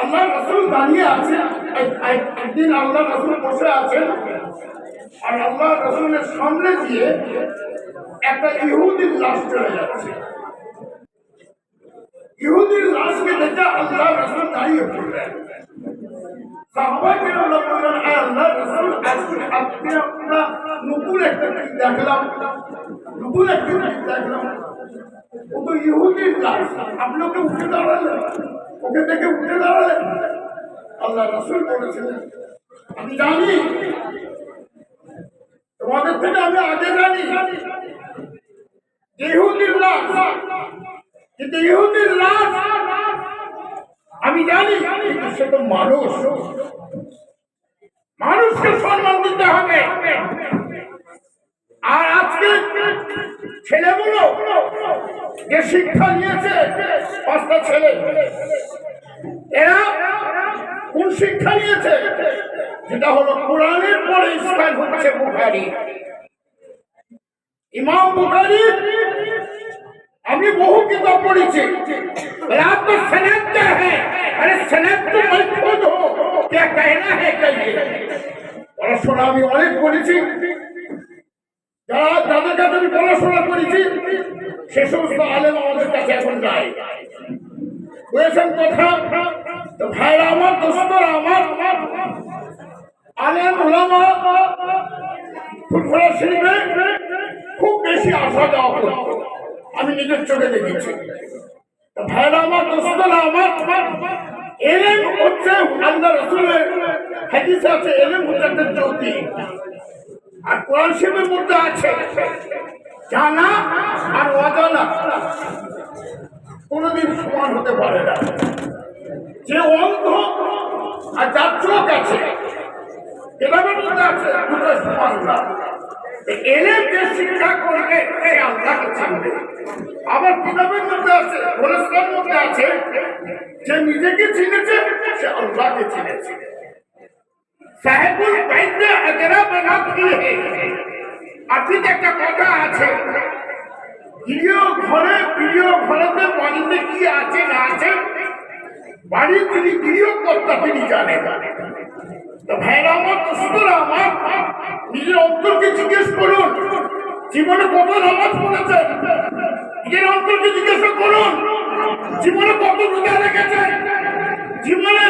আল্লাহ রাসূল দাঁড়িয়ে আছেন, একদিন আল্লাহ রাসূল বসে আছেন, আর আল্লাহ রাসূলের সামনে দিয়ে একটা ইহুদির লাশ চলে যাচ্ছে। ইহুদির লাশকে দেখে আল্লাহ রাসূল দাঁড়িয়ে পড়লেন। সাহাবায়ে কেরাম বললেন, আল্লাহ রাসূল, আজকে আপনি আপনার নতুন একটা দিক দেখলাম, নতুন একটা দিক দেখলাম। ও তো ইহুদির লাশ, আপনি ওকে উঠে দাঁড়ালেন, ওকে দেখে উঠে দাঁড়ালেন। আল্লাহ রাসূল বলেছিলেন, আমি জানি, তোমাদের থেকে আমি আগে জানি ইহুদির লাশ, কিন্তু ইহুদির লাশ আমি জানি, কিন্তু সে তো মানুষ, মানুষকে সম্মান দিতে হবে। আর আজকে ছেলেগুলো যে শিক্ষা নিয়েছে, 5টা ছেলে, এরা কোন শিক্ষা নিয়েছে? যেটা হলো কোরআনের পরে স্থান হচ্ছে বুখারী, ইমাম বুখারী। আমি বহু কিতাব পড়েছি, आपको सनद क्या है? अरे सनद तो मैं खुद हूँ, क्या कहना है कहिए। পড়াশোনা আমি অনেক করেছি, যারা যাদের কাছে আমি পড়াশোনা করেছি সে সমস্ত আলেম আমাদের কাছে এখন নাই। বুঝেছেন কথা? তো ভাইরা আমার, দোস্তরা আমার, আলেম ওলামা ফুরফুরা শরীফে খুব বেশি আসা যাওয়া করতো, আমি নিজের চোখে দেখেছি। ভাইরা আমার, দোস্তরা আমার, এলেম হচ্ছে আল্লাহ রাসূলের হাদিসে আছে, এলেম হচ্ছে একটা জ্যোতি। আর কোরআন শরীফের মধ্যে আছে জানা আর অজানা কোনদিন সমান হতে পারে না। যে অন্ধ আর যার চোখ আছে, এভাবে মধ্যে আছে, দুটো সমান না। এলেম যে শিক্ষা করবে সে আল্লাহকে চিনবে। আবার কিতাবের মধ্যে আছে, কোরআনের মধ্যে আছে, যে নিজেকে চিনেছে সে আল্লাহকে চিনেছে। সাহেবুল বাইতে আজরা বানা দিয়ে আপনি একটা কথা আছে, গৃহ ঘরেতে বাড়িতে কি আছে না আছে, বাড়ির যিনি গৃহকর্তা তিনি জানেন। তো ভাইরা আমার, দোস্তরা আমার, নিজের অন্তরকে জিজ্ঞেস করুন, জীবনে কত নামাজ পড়েছেন? নিজের অন্তরকে জিজ্ঞাসা করুন, জীবনে কত রোজা রেখেছেন? জীবনে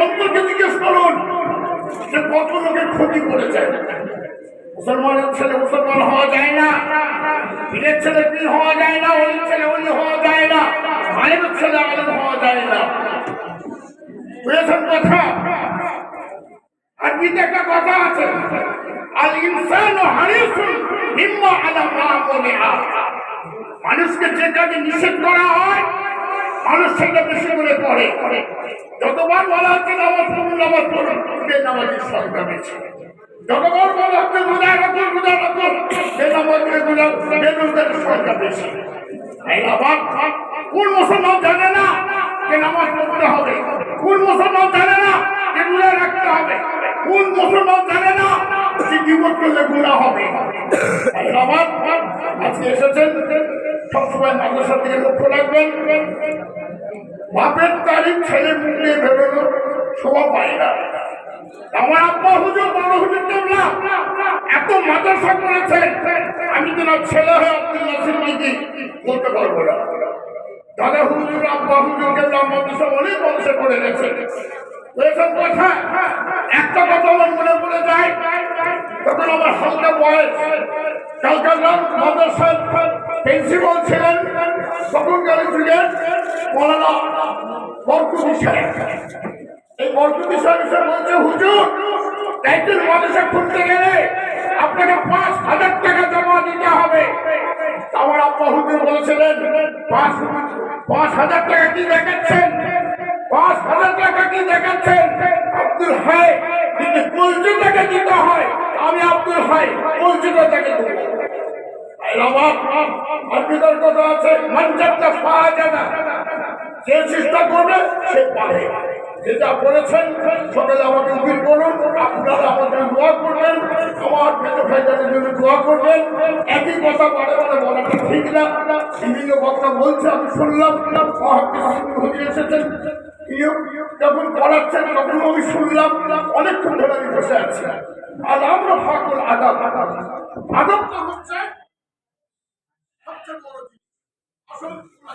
অন্তরকে জিজ্ঞেস করুন যে কত লোকের ক্ষতি করেছেন। মুসলমানের ছেলে মুসলমান হওয়া যায় না, পীরের ছেলে পীর হওয়া যায় না, অলির ছেলে অলি হওয়া যায় না, আলেমের ছেলে আলেম হওয়া যায় না। বুঝেছেন কথা? আর দ্বিতীয় একটা কথা আছে, আল ইনসানু হারিসুন মিম্মা আলা মা মুনিআ। মানুষকে যে কাজে নিষেধ করা হয় মানুষ সেটা বেশি করে করে। যতবার বলা হচ্ছে নামাজ পড়ুন, নামাজ পড়ুন, নামাজের সংখ্যা বেশি। যতবার বলা হচ্ছে রোজা রাখুন, রোজা রাখুন, বেরোজগারের সংখ্যা বেশি। আবার কোন মুসলমান জানে না যে নামাজ পড়তে হবে? কোন মুসলমান জানে না যে রোজা রাখতে হবে? কোন মুসলমান জানে না যে জীবন করলে গুনাহ হবে? আবার আজকে এসেছেন, সবসময় মাদ্রাসার দিকে লক্ষ্য রাখবেন। বাপের তারিখ ছেলে মুখ নিয়ে বেরোনো শোভা পায় না। আমার আব্বা হুজুর, বড় হুজুর কেবলা এত মাদ্রাসা করেছেন, আমি তো না ছেলে হয়ে আব্দুল নাসির দিদি বলতে পারবো না। দাদা হুজুর, আব্বা হুজুর কেবলা মাদ্রাসা অনেক মানুষে করে গেছেন। এসব কথা একটা কথা আমার মনে পড়ে যায়, তখন আমার হালকা বয়স। কালকার মাদ্রাসার প্রিন্সিপাল ছিলেন তখনকার যুগের মৌলানা বরকতি সাহেব। এই বরকতি সাহেব এসে বলছে, হুজুর দায়িত্বের মাদ্রাসা খুলতে গেলে আপনাকে 5,000 টাকা জমা দিতে হবে। আমার আব্বা হুজুর বলেছিলেন, 5,000 টাকা কি দেখাচ্ছেন? 5,000 টাকা কি দেখাচ্ছেন? আব্দুল হাই যদি কলজুটাকে দিতে হয়, আমি আব্দুল হাই কলজুটাকে দেবো। আব্দুল কথা আছে, মঞ্জারটা পাওয়া যায় না, যে চেষ্টা করবে সে পাবে। যেটা বলেছেন সকালে আমাকে উকিল করুন, আপনারা আমাদের দোয়া করবেন, আমার পেটে ভাইদের জন্য দোয়া করবেন। একই কথা বারে বারে বলাটা ঠিক না, বিভিন্ন বক্তা বলছে, আমি শুনলাম হুজুর এসেছেন, যখন পড়াচ্ছেন তখন আমি শুনলাম, অনেকক্ষণ ধরে আমি বসে আছি। আর আমরা ফাঁকুল আদাব, আদাবটা হচ্ছে সবচেয়ে বড় জিনিস। আসল